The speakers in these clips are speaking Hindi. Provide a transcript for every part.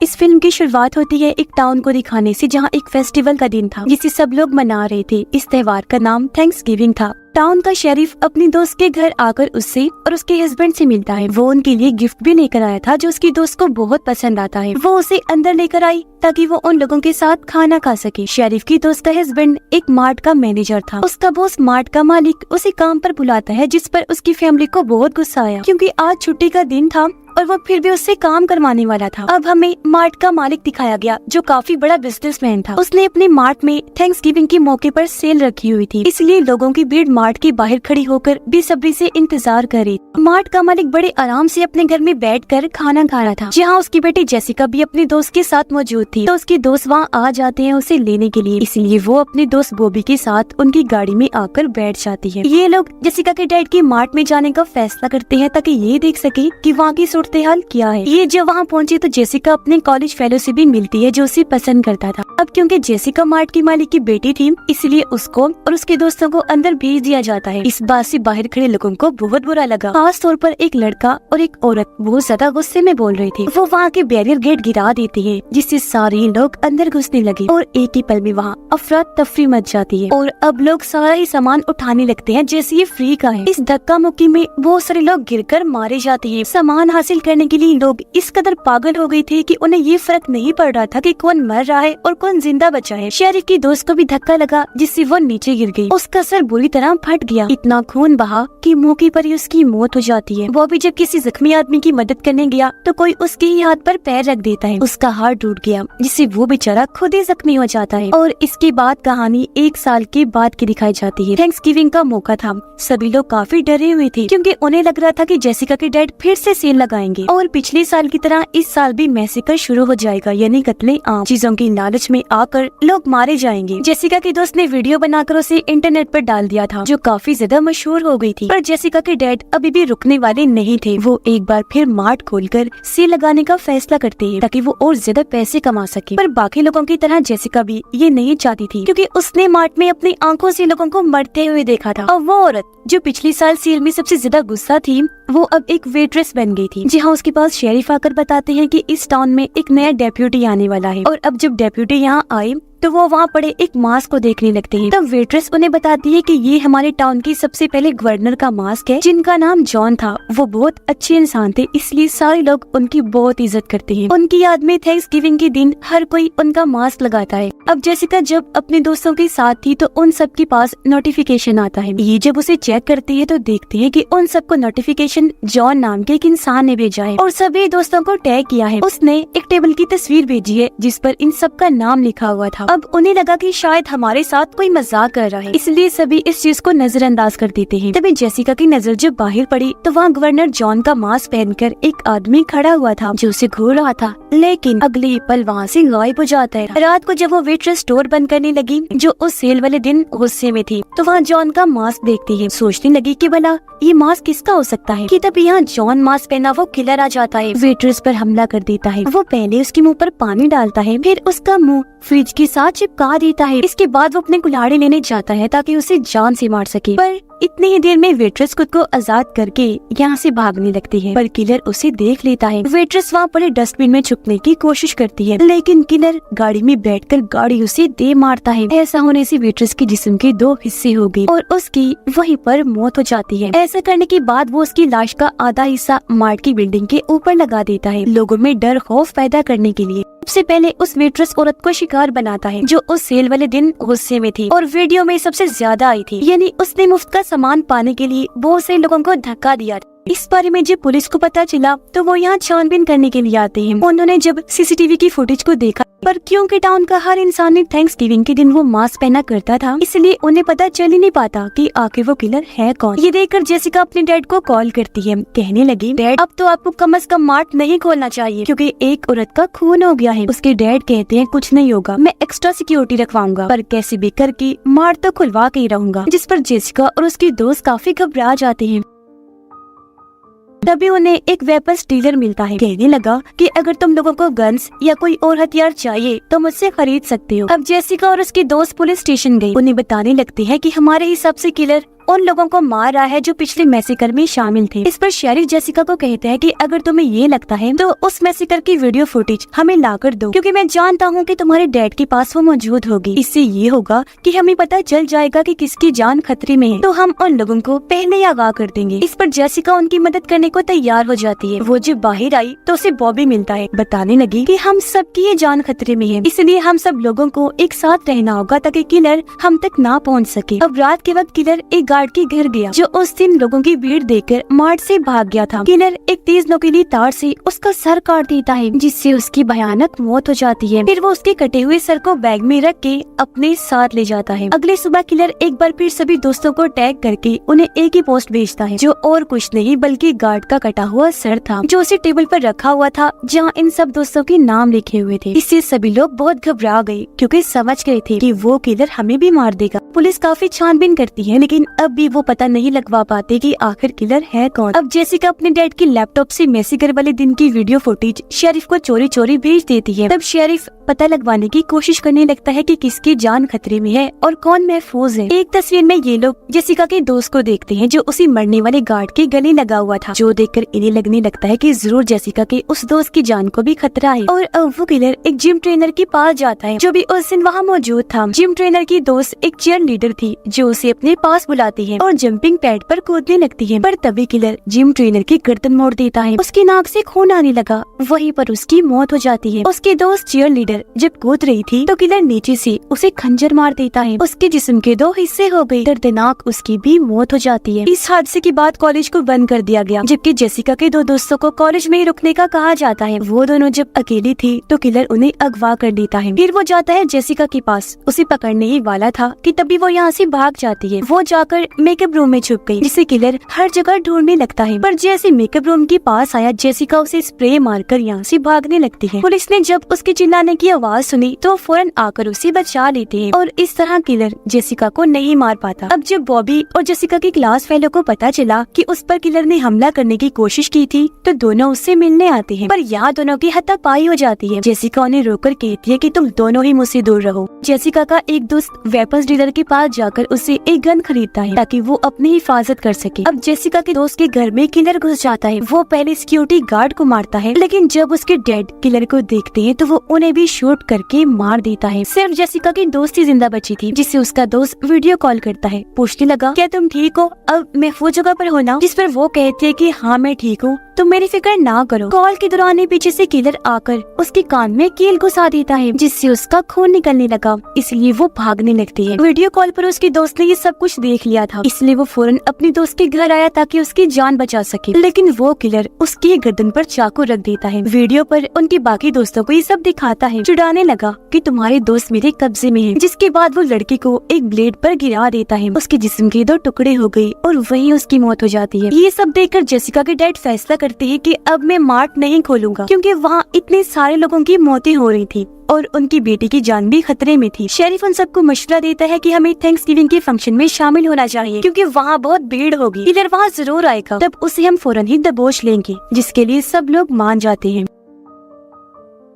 इस फिल्म की शुरुआत होती है एक टाउन को दिखाने से, जहाँ एक फेस्टिवल का दिन था जिसे सब लोग मना रहे थे। इस त्योहार का नाम थैंक्सगिविंग था। टाउन का शेरिफ अपनी दोस्त के घर आकर उससे और उसके हस्बैंड से मिलता है। वो उनके लिए गिफ्ट भी लेकर आया था जो उसकी दोस्त को बहुत पसंद आता है। वो उसे अंदर लेकर आई ताकि वो उन लोगों के साथ खाना खा सके। शेरिफ की दोस्त का हस्बैंड एक मार्ट का मैनेजर था। उसका बॉस मार्ट का मालिक उसे काम पर बुलाता है, जिस पर उसकी फैमिली को बहुत गुस्सा आया क्योंकि आज छुट्टी का दिन था और वो फिर भी उससे काम करवाने वाला था। अब हमें मार्ट का मालिक दिखाया गया जो काफी बड़ा बिजनेसमैन था। उसने अपने मार्ट में थैंक्सगिविंग के मौके पर सेल रखी हुई थी, इसलिए लोगों की भीड़ मार्ट के बाहर खड़ी होकर बेसब्री से इंतजार कर रही। मार्ट का मालिक बड़े आराम से अपने घर में बैठकर खाना खा रहा था, जहाँ उसकी बेटी जेसिका भी अपनी दोस्त के साथ मौजूद थी। तो उसके दोस्त वहाँ आ जाते हैं उसे लेने के लिए, इसलिए वो अपने दोस्त बॉबी के साथ उनकी गाड़ी में आकर बैठ जाती है। ये लोग जेसिका के डैड की मार्ट में जाने का फैसला करते हैं ताकि ये देख सके कि वहाँ की सूरत-ए-हाल क्या है। ये जब वहाँ पहुँची तो जेसिका अपने कॉलेज फेलो से भी मिलती है जो उसे पसंद करता था। अब क्योंकि जेसिका मार्ट की मालिक की बेटी थी, इसलिए उसको और उसके दोस्तों को अंदर भेज दिया जाता है। इस बात से बाहर खड़े लोगों को बहुत बुरा लगा, खास तौर पर एक लड़का और एक औरत बहुत ज्यादा गुस्से में बोल रहे थे। वो वहाँ के बैरियर गेट गिरा देती है, जिससे सारे लोग अंदर घुसने लगे और एक ही पल में वहाँ अफरा तफरी मच जाती है और अब लोग सारा ही सामान उठाने लगते हैं जैसे ये फ्री का है। इस धक्का मुक्की में बहुत सारे लोग गिरकर मारे जाते हैं। सामान हासिल करने के लिए लोग इस कदर पागल हो गए थे कि उन्हें ये फर्क नहीं पड़ रहा था कि कौन मर रहा है और कौन जिंदा बचा है। शेरिफ की दोस्त को भी धक्का लगा जिससे वो नीचे गिर गई। उसका सर बुरी तरह फट गया, इतना खून बहा कि मौके पर ही उसकी मौत हो जाती है। वो भी जब किसी जख्मी आदमी की मदद करने गया तो कोई उसके ही हाथ पर पैर रख देता है। उसका हाथ टूट गया जिससे वो बेचारा खुद ही जख्मी हो जाता है। और इसके बाद कहानी 1 साल के बाद की दिखाई जाती है। थैंक्सगिविंग का मौका था, सभी लोग काफी डरे हुए थे क्योंकि उन्हें लग रहा था कि जेसिका के डैड फिर से सेल लगाएंगे और पिछले साल की तरह इस साल भी मैसेकर शुरू हो जाएगा, यानी कत्ले आम। चीजों की लालच में आकर लोग मारे जाएंगे। जेसिका की दोस्त ने वीडियो बनाकर उसे इंटरनेट पर डाल दिया था जो काफी ज्यादा मशहूर हो गई थी। पर जेसिका के डैड अभी भी रुकने वाले नहीं थे। वो एक बार फिर मार्ट खोलकर सेल लगाने का फैसला करते हैं ताकि वो और ज्यादा पैसे कमा सके। पर बाकी लोगों की तरह जेसिका भी ये नहीं चाहती थी क्योंकि उसने मार्ट में अपनी आंखों से लोगों को मरते हुए देखा था। और वो औरत जो पिछले साल सेल में सबसे ज्यादा गुस्सा थी, वो अब एक वेट्रेस बन गई थी। जहाँ उसके पास शेरिफ आकर बताते हैं कि इस टाउन में एक नया डेप्यूटी आने वाला है। और अब जब डेप्यूटी यहाँ आए तो वो वहाँ पड़े एक मास्क को देखने लगते हैं। तब वेट्रेस उन्हें बताती है कि ये हमारे टाउन के सबसे पहले गवर्नर का मास्क है जिनका नाम जॉन था। वो बहुत अच्छे इंसान थे, इसलिए सारे लोग उनकी बहुत इज्जत करते हैं। उनकी याद में थैंक्सगिविंग के दिन हर कोई उनका मास्क लगाता है। अब जेसिका जब अपने दोस्तों के साथ थी तो उन सब के पास नोटिफिकेशन आता है। ये जब उसे चेक करती है तो देखते हैं कि उन सबको नोटिफिकेशन जॉन नाम के एक इंसान ने भेजा है और सभी दोस्तों को टैग किया है। उसने एक टेबल की तस्वीर भेजी है जिस पर इन सब का नाम लिखा हुआ था। अब उन्हें लगा कि शायद हमारे साथ कोई मजाक कर रहा है, इसलिए सभी इस चीज को नजरअंदाज कर देते हैं। तभी जेसिका की नजर जब बाहर पड़ी तो वहाँ गवर्नर जॉन का मास्क पहनकर एक आदमी खड़ा हुआ था जो उसे घूर रहा था, लेकिन अगले ही पल वहाँ से गायब हो जाता है। रात को जब वो वेट्रेस स्टोर बंद करने लगी जो उस सेल वाले दिन गुस्से में थी, तो वहाँ जॉन का मास्क देखती है। सोचने लगी कि भला ये मास्क किसका हो सकता है कि तब यहाँ जॉन मास्क पहना वो किलर आ जाता है, वेट्रेस पर हमला कर देता है। वो पहले उसके मुंह पर पानी डालता है, फिर उसका मुंह फ्रिज के साथ चिपका देता है। इसके बाद वो अपने कुल्हाड़ी लेने जाता है ताकि उसे जान से मार सके। पर इतनी ही देर में वेट्रेस खुद को आजाद करके यहाँ से भागने लगती है, पर किलर उसे देख लेता है। वेट्रेस वहाँ पड़े डस्टबिन में छुपने की कोशिश करती है, लेकिन किलर गाड़ी में बैठकर गाड़ी उसे दे मारता है। ऐसा होने से वेट्रेस के जिस्म के 2 हिस्से हो गए और उसकी वहीं पर मौत हो जाती है। ऐसा करने के बाद वो उसकी लाश का आधा हिस्सा मार्ट की बिल्डिंग के ऊपर लगा देता है, लोगों में डर खौफ पैदा करने के लिए। सबसे पहले उस वेट्रेस औरत को शिकार बनाता है जो उस सेल वाले दिन गुस्से में थी और वीडियो में सबसे ज्यादा आई थी, यानी उसने मुफ्त का सामान पाने के लिए बहुत से लोगों को धक्का दिया। इस बारे में जब पुलिस को पता चला तो वो यहाँ छानबीन करने के लिए आते हैं। उन्होंने जब सीसीटीवी की फुटेज को देखा, पर क्योंकि टाउन का हर इंसान ने थैंक्सगिविंग के दिन वो मास्क पहना करता था, इसलिए उन्हें पता चल ही नहीं पाता कि आखिर वो किलर है कौन। ये देखकर जेसिका अपने डैड को कॉल करती है, कहने लगी, डैड अब तो आपको कम से कम मार्ट नहीं खोलना चाहिए क्योंकि एक औरत का खून हो गया है। उसके डैड कहते हैं कुछ नहीं होगा, मैं एक्स्ट्रा सिक्योरिटी रखवाऊंगा, पर कैसे भी करके मार्ट तो खुलवा के ही रहूंगा। जिस पर जेसिका और उसकी दोस्त काफी घबरा जाते हैं। तभी उन्हें एक वेपन्स डीलर मिलता है, कहने लगा कि अगर तुम लोगों को गन्स या कोई और हथियार चाहिए तो मुझसे खरीद सकते हो। अब जेसिका और उसकी दोस्त पुलिस स्टेशन गई। उन्हें बताने लगते हैं कि हमारे हिसाब से किलर उन लोगों को मार रहा है जो पिछले मैसेकर में शामिल थे। इस पर शेरिफ जेसिका को कहता है कि अगर तुम्हें ये लगता है तो उस मैसेकर की वीडियो फुटेज हमें लाकर दो, क्योंकि मैं जानता हूँ कि तुम्हारे डैड के पास वो मौजूद होगी। इससे ये होगा कि हमें पता चल जाएगा कि किसकी जान खतरे में है, तो हम उन लोगों को पहले ही आगाह कर देंगे। इस पर जेसिका उनकी मदद करने को तैयार हो जाती है। वो जब बाहर आई तो उसे बॉबी मिलता है, बताने लगी कि हम सबकी ये जान खतरे में है, इसलिए हम सब लोगों को एक साथ रहना होगा ताकि किलर हम तक ना पहुंच सके। अब रात के वक्त किलर एक गार्ड के घर गया जो उस दिन लोगों की भीड़ देखकर मार्ट से भाग गया था। किलर एक तेज नोकीली तार से उसका सर काट देता है, जिससे उसकी भयानक मौत हो जाती है। फिर वो उसके कटे हुए सर को बैग में रख के अपने साथ ले जाता है। अगले सुबह किलर एक बार फिर सभी दोस्तों को टैग करके उन्हें एक ही पोस्ट भेजता है, जो और कुछ नहीं बल्कि गार्ड का कटा हुआ सर था, जो उसे टेबल पर रखा हुआ था जहाँ इन सब दोस्तों के नाम लिखे हुए थे। इससे सभी लोग बहुत घबरा गए, क्योंकि समझ गए थे कि वो किलर हमें भी मार देगा। पुलिस काफी छानबीन करती है, लेकिन अब भी वो पता नहीं लगवा पाते कि आखिर किलर है कौन। अब जेसिका अपने डैड के लैपटॉप से मैसेकर वाले दिन की वीडियो फुटेज शेरिफ को चोरी चोरी भेज देती है। तब शेरिफ पता लगवाने की कोशिश करने लगता है कि किसकी जान खतरे में है और कौन महफूज है। एक तस्वीर में ये लोग जेसिका के दोस्त को देखते हैं जो उसी मरने वाले गार्ड के गले लगा हुआ था, जो देखकर इन्हें लगने लगता है कि जरूर जेसिका के उस दोस्त की जान को भी खतरा है। और अब वो किलर एक जिम ट्रेनर के पास जाता है जो भी उस दिन वहाँ मौजूद था। जिम ट्रेनर की दोस्त एक चीयर लीडर थी जो उसे अपने पास बुलाती है और जंपिंग पैड पर कूदने लगती है, पर तभी किलर जिम ट्रेनर की गर्दन मोड़ देता है। उसकी नाक से खून आने लगा, वहीं पर उसकी मौत हो जाती है। उसकी दोस्त चीयर लीडर जब कूद रही थी तो किलर नीचे से उसे खंजर मार देता है। उसके जिस्म के 2 हिस्से हो गए। दर्दनाक उसकी भी मौत हो जाती है। इस हादसे के बाद कॉलेज को बंद कर दिया गया, जबकि जेसिका के 2 दोस्तों को कॉलेज में ही रुकने का कहा जाता है। वो दोनों जब अकेली थी तो किलर उन्हें अगवा कर देता है। फिर वो जाता है जेसिका के पास, उसे पकड़ने ही वाला था कि तभी वो यहाँ से भाग जाती है। वो जाकर मेकअप रूम में छुप गई, जिसे किलर हर जगह ढूंढने लगता है। पर जैसे मेकअप रूम के पास आया, जेसिका उसे स्प्रे मारकर यहाँ से भागने लगती है। पुलिस ने जब उसके चिल्लाने की आवाज सुनी तो फौरन आकर उसे बचा लेते हैं और इस तरह किलर जेसिका को नहीं मार पाता। अब जब बॉबी और जेसिका की क्लास फेलो को पता चला कि उस पर किलर ने हमला करने की कोशिश की थी, तो दोनों उससे मिलने आते हैं, पर यहाँ दोनों की हाथापाई हो जाती है। जेसिका उन्हें रोककर कहती है कि तुम दोनों ही मुझसे दूर रहो। जेसिका का एक दोस्त वेपन्स डीलर के पास जाकर उससे एक गन खरीदता है ताकि वो अपनी हिफाजत कर सके। अब जेसिका के दोस्त के घर में किलर घुस जाता है। वो पहले सिक्योरिटी गार्ड को मारता है, लेकिन जब उसके डैड किलर को देखते हैं तो वो उन्हें भी शूट करके मार देता है। सिर्फ जेसिका की दोस्त ही जिंदा बची थी, जिससे उसका दोस्त वीडियो कॉल करता है, पूछने लगा क्या तुम ठीक हो, अब महफूज जगह पर हो ना? जिस पर वो कहती है कि हाँ मैं ठीक हूँ, तुम मेरी फिक्र ना करो। कॉल के दौरान ही पीछे से किलर आकर उसके कान में कील घुसा देता है, जिससे उसका खून निकलने लगा, इसलिए वो भागने लगती है। वीडियो कॉल पर उसके दोस्त ने ये सब कुछ देख लिया था, इसलिए वो फौरन अपने दोस्त के घर आया ताकि उसकी जान बचा सके, लेकिन वो किलर उसकी गर्दन पर चाकू रख देता है। वीडियो पर उनके बाकी दोस्तों को ये सब दिखाता है, चिढ़ाने लगा कि तुम्हारे दोस्त मेरे कब्जे में है। जिसके बाद वो लड़की को एक ब्लेड पर गिरा देता है। उसके जिस्म के 2 टुकड़े हो गए और वहीं उसकी मौत हो जाती है। ये सब देखकर जेसिका के डैड फैसला करते हैं कि अब मैं मार्ट नहीं खोलूंगा, क्योंकि वहाँ इतने सारे लोगों की मौतें हो रही थी और उनकी बेटी की जान भी खतरे में थी। शेरिफ उन सबको मशवरा देता है कि हमें थैंक्सगिविंग के फंक्शन में शामिल होना चाहिए, क्योंकि वहाँ बहुत भीड़ होगी। किलर वहाँ जरूर आएगा, तब उसे हम फौरन ही दबोच लेंगे, जिसके लिए सब लोग मान जाते हैं।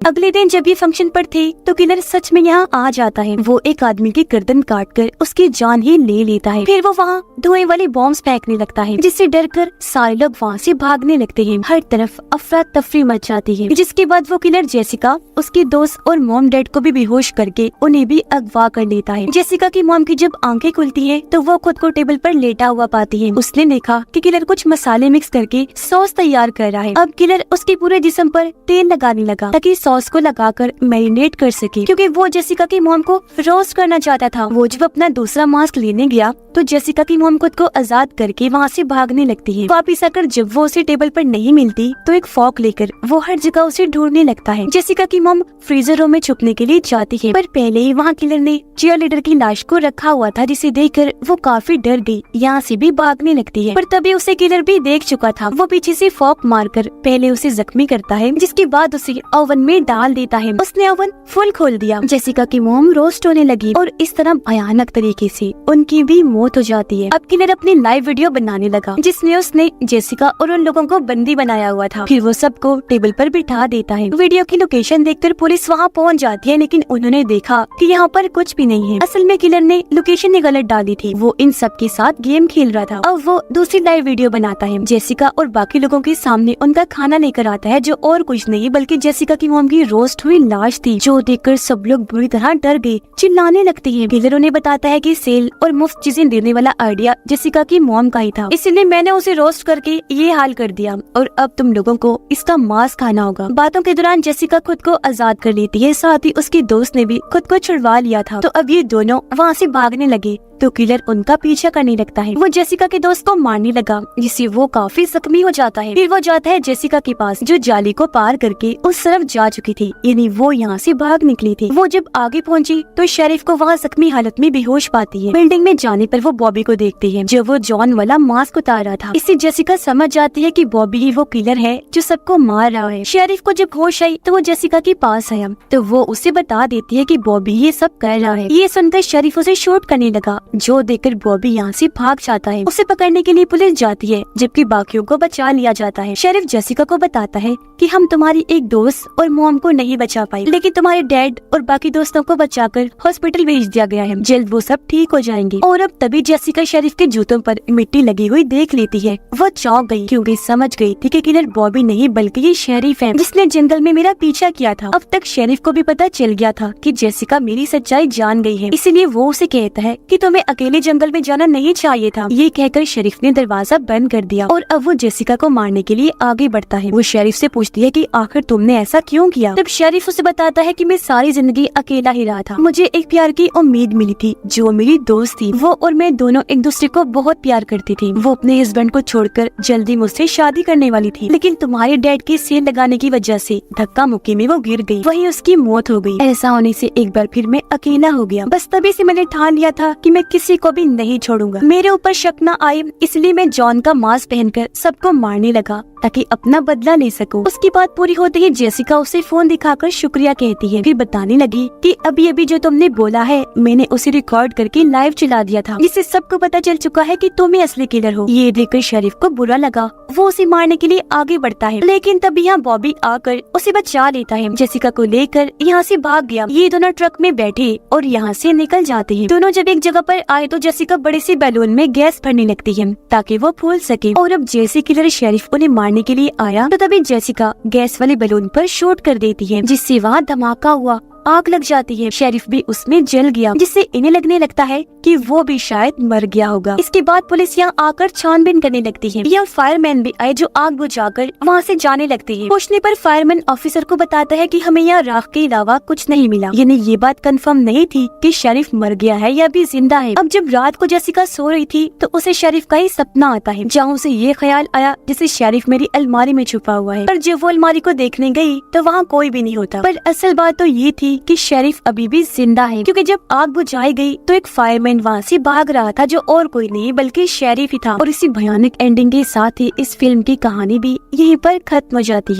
अगले दिन जब ये फंक्शन पर थे तो किलर सच में यहाँ आ जाता है। वो एक आदमी की गर्दन काटकर उसकी जान ही ले लेता है। फिर वो वहाँ धुएं वाले बॉम्ब्स फेंकने लगता है, जिससे डरकर सारे लोग वहाँ से भागने लगते हैं। हर तरफ अफरा तफरी मच जाती है, जिसके बाद वो किलर जेसिका, उसके दोस्त और मॉम डैड को भी बेहोश करके उन्हें भी अगवा कर लेता है। जेसिका की मॉम की जब आंखें खुलती है तो वो खुद को टेबल पर लेटा हुआ पाती है। उसने देखा कि किलर कुछ मसाले मिक्स करके सॉस तैयार कर रहा है। अब किलर उसके पूरे जिस्म पर तेल लगाने लगा ताकि सॉस को लगाकर मैरिनेट कर सके, क्योंकि वो जेसिका की मॉम को रोस्ट करना चाहता था। वो जब अपना दूसरा मास्क लेने गया तो जेसिका की मॉम खुद को आजाद करके वहाँ से भागने लगती है। वापिस आकर जब वो उसे टेबल पर नहीं मिलती तो एक फॉक लेकर वो हर जगह उसे ढूंढने लगता है। जेसिका की मॉम फ्रीजर रूम में छुपने के लिए जाती है, पर पहले ही वहाँ किलर ने चीयर लीडर की लाश को रखा हुआ था, जिसे देखकर वो काफी डर गई, यहाँ से भी भागने लगती है। पर तभी उसे किलर भी देख चुका था। वो पीछे से फॉक मारकर पहले उसे जख्मी करता है, जिसके बाद उसे ओवन में में डाल देता है। उसने ओवन फुल खोल दिया। जेसिका की मोम रोस्ट होने लगी और इस तरह भयानक तरीके से उनकी भी मौत हो जाती है। अब किलर अपनी लाइव वीडियो बनाने लगा जिसमें उसने जेसिका और उन लोगों को बंदी बनाया हुआ था। फिर वो सबको टेबल पर बिठा देता है। वीडियो की लोकेशन देखकर पुलिस वहाँ पहुँच जाती है, लेकिन उन्होंने देखा कि यहाँ पर कुछ भी नहीं है। असल में किलर ने लोकेशन ही गलत डाली थी। वो इन सब के साथ गेम खेल रहा था। अब वो दूसरी लाइव वीडियो बनाता है। जेसिका और बाकी लोगों के सामने उनका खाना लेकर आता है, जो और कुछ नहीं बल्कि जेसिका की मोम की रोस्ट हुई लाश थी, जो देखकर सब लोग बुरी तरह डर गए, चिल्लाने लगते हैं। किलर उन्हें बताता है कि सेल और मुफ्त चीजें देने वाला आइडिया जेसिका की मोम का ही था, इसलिए मैंने उसे रोस्ट करके ये हाल कर दिया और अब तुम लोगों को इसका मांस खाना होगा। बातों के दौरान जेसिका खुद को आजाद कर लेती है, साथ ही उसकी दोस्त ने भी खुद को छुड़वा लिया था। तो अब ये दोनों वहाँ से भागने लगे तो किलर उनका पीछा करने लगता है। वो जेसिका के दोस्त को मारने लगा, जिससे वो काफी जख्मी हो जाता है। फिर वो जाता है जेसिका के पास, जो जाली को पार करके उस तरफ जा चुकी थी, यानी वो यहाँ से भाग निकली थी। वो जब आगे पहुँची तो शेरिफ को वहाँ जख्मी हालत में बेहोश पाती है। बिल्डिंग में जाने पर वो बॉबी को देखती है, जो वो जॉन वाला मास्क उतार रहा था। इससे जेसिका समझ जाती है कि बॉबी ही वो किलर है जो सबको मार रहा है। शेरिफ को जब होश आई तो वो जेसिका के पास आया, तो वो उसे बता देती है कि बॉबी ये सब कर रहा है। ये सुनकर शेरिफ उसे शूट करने लगा, जो देखकर बॉबी यहाँ से भाग जाता है। उसे पकड़ने के लिए पुलिस जाती है, जबकि बाकियों को बचा लिया जाता है। शेरिफ जेसिका को बताता है कि हम तुम्हारी एक दोस्त और मॉम को नहीं बचा पाए, लेकिन तुम्हारे डैड और बाकी दोस्तों को बचाकर हॉस्पिटल भेज दिया गया है। जल्द वो सब ठीक हो जाएंगे। और अब तभी जेसिका शेरिफ के जूतों पर मिट्टी लगी हुई देख लेती है। वो चौंक गई, क्योंकि समझ गई थी कि किलर बॉबी नहीं बल्कि ये शेरिफ है, जिसने जंगल में मेरा पीछा किया था। अब तक शेरिफ को भी पता चल गया था कि जेसिका मेरी सच्चाई जान गई है, इसलिए वो उसे कहता है कि तुम्हें अकेले जंगल में जाना नहीं चाहिए था। ये कहकर शेरिफ ने दरवाजा बंद कर दिया और अब वो जेसिका को मारने के लिए आगे बढ़ता है। वो शेरिफ से पूछती है कि आखिर तुमने ऐसा क्यों किया। तब शेरिफ उसे बताता है कि मैं सारी जिंदगी अकेला ही रहा था, मुझे एक प्यार की उम्मीद मिली थी जो मेरी दोस्त थी। वो और मैं दोनों एक दूसरे को बहुत प्यार करती थी। वो अपने हस्बैंड को छोड़कर जल्दी मुझसे शादी करने वाली थी, लेकिन तुम्हारे डैड के सेल लगाने की वजह से धक्का मुक्की में वो गिर गई, वहीं उसकी मौत हो गई। ऐसा होने से एक बार फिर मैं अकेला हो गया। बस तभी से मैंने ठान लिया था कि मैं किसी को भी नहीं छोड़ूंगा। मेरे ऊपर शक न आए, इसलिए मैं जॉन का मास्क पहनकर सबको मारने लगा ताकि अपना बदला ले सकूं। उसकी बात पूरी होते ही जेसिका उसे फोन दिखाकर शुक्रिया कहती है। फिर बताने लगी कि अभी अभी जो तुमने बोला है मैंने उसे रिकॉर्ड करके लाइव चला दिया था, जिससे सबको पता चल चुका है कि तुम ही असली किलर हो। ये देखकर शेरिफ को बुरा लगा। वो उसे मारने के लिए आगे बढ़ता है, लेकिन तभी यहाँ बॉबी आकर उसे बचा लेता है। जेसिका को लेकर यहाँ से भाग गया। ये दोनों ट्रक में बैठे और यहाँ से निकल जाते हैं। दोनों जब एक जगह पर आए तो जेसिका बड़े से बैलून में गैस भरने लगती है ताकि वो फूल सके। और अब जैसे किलर शेरिफ उन्हें मारने के लिए आया तो तभी जेसिका गैस वाले बैलून पर शूट कर देती है, जिससे वहाँ धमाका हुआ, आग लग जाती है। शेरिफ भी उसमें जल गया, जिससे इन्हें लगने लगता है कि वो भी शायद मर गया होगा। इसके बाद पुलिस यहाँ आकर छानबीन करने लगती है। यहाँ फायरमैन भी आए, जो आग बुझाकर वहाँ से जाने लगते हैं। पूछने पर फायरमैन ऑफिसर को बताता है कि हमें यहाँ राख के अलावा कुछ नहीं मिला, यानी ये बात कंफर्म नहीं थी कि शेरिफ मर गया है या भी जिंदा है। अब जब रात को जेसिका सो रही थी तो उसे शेरिफ का ही सपना आता है, जहाँ उसे ये ख्याल आया जैसे शेरिफ मेरी अलमारी में छुपा हुआ है। पर जब वो अलमारी को देखने गई तो वहाँ कोई भी नहीं होता। पर असल बात तो ये थी कि शेरिफ अभी भी जिंदा है, क्योंकि जब आग बुझाई गई तो एक फायरमैन वहाँ से भाग रहा था, जो और कोई नहीं बल्कि शेरिफ ही था। और इसी भयानक एंडिंग के साथ ही इस फिल्म की कहानी भी यहीं पर खत्म हो जाती है।